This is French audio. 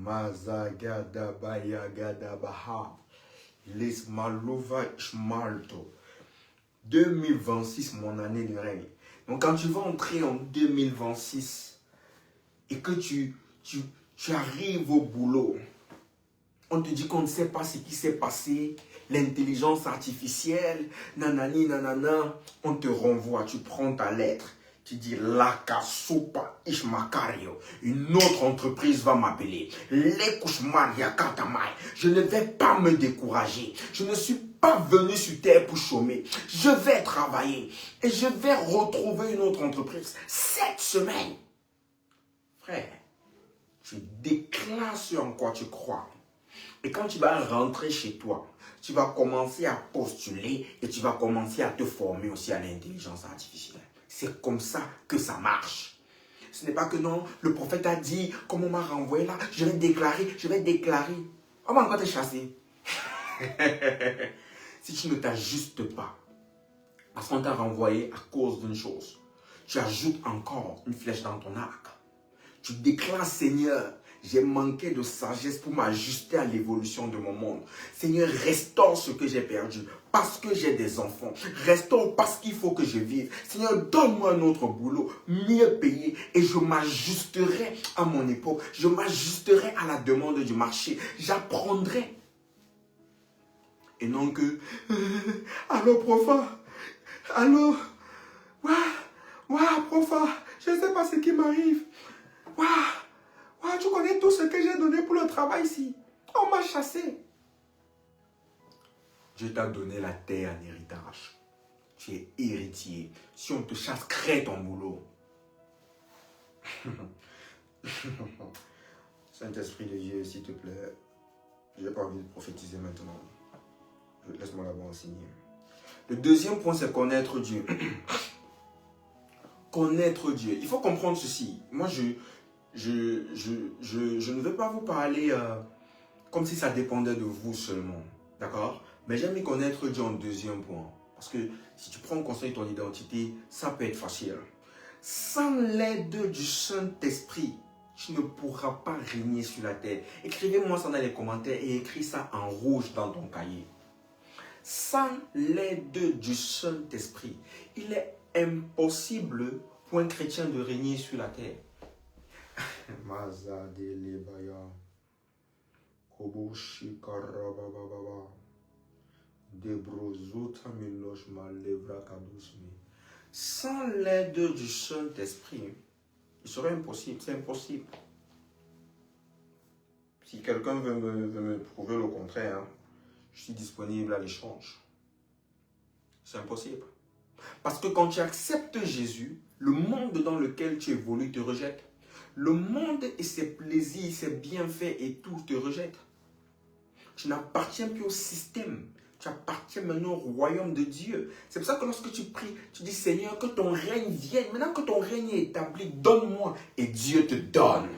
Mazagadabaya Les Malova Schmalto. 2026, mon année de règne. Donc quand tu vas entrer en 2026 et que tu arrives au boulot, on te dit qu'on ne sait pas ce qui s'est passé, l'intelligence artificielle, nanani, nanana, on te renvoie, tu prends ta lettre, tu dis Laka Supa Ishmakario, une autre entreprise va m'appeler, Lekushmaria Katamai, je ne vais pas me décourager, je ne suis pas venu sur terre pour chômer, je vais travailler et je vais retrouver une autre entreprise cette semaine. Frère, tu déclares ce en quoi tu crois. Et quand tu vas rentrer chez toi, tu vas commencer à postuler et tu vas commencer à te former aussi à l'intelligence artificielle. C'est comme ça que ça marche. Ce n'est pas que non, le prophète a dit, comme on m'a renvoyé là, je vais déclarer. On va encore te chasser. Si tu ne t'ajustes pas, parce qu'on t'a renvoyé à cause d'une chose, tu ajoutes encore une flèche dans ton arc. Tu déclares, Seigneur, j'ai manqué de sagesse pour m'ajuster à l'évolution de mon monde. Seigneur, restaure ce que j'ai perdu parce que j'ai des enfants. Restaure parce qu'il faut que je vive. Seigneur, donne-moi un autre boulot, mieux payé, et je m'ajusterai à mon époque. Je m'ajusterai à la demande du marché. J'apprendrai. Et non que, allô, profa, allô, profa, je ne sais pas ce qui m'arrive. Tu connais tout ce que j'ai donné pour le travail ici. On m'a chassé. Dieu t'a donné la terre en héritage. Tu es héritier. Si on te chasse, crée ton boulot. Saint-Esprit de Dieu, s'il te plaît, je n'ai pas envie de prophétiser maintenant. Laisse-moi l'avoir enseigné. Le deuxième point, c'est connaître Dieu. Connaître Dieu. Il faut comprendre ceci. Moi, je ne veux pas vous parler comme si ça dépendait de vous seulement. D'accord? Mais j'aime y connaître Dieu en deuxième point. Parce que si tu prends conscience de ton identité, ça peut être facile. Sans l'aide du Saint-Esprit, tu ne pourras pas régner sur la terre. Écrivez-moi ça dans les commentaires et écris ça en rouge dans ton cahier. Sans l'aide du Saint-Esprit, il est impossible pour un chrétien de régner sur la terre. Sans l'aide du Saint-Esprit, il serait impossible, c'est impossible. Si quelqu'un veut me prouver le contraire, hein, je suis disponible à l'échange. C'est impossible. Parce que quand tu acceptes Jésus, le monde dans lequel tu évolues te rejette. Le monde et ses plaisirs, ses bienfaits et tout te rejette. Tu n'appartiens plus au système. Tu appartiens maintenant au royaume de Dieu. C'est pour ça que lorsque tu pries, tu dis Seigneur, que ton règne vienne. Maintenant que ton règne est établi, donne-moi. Et Dieu te donne.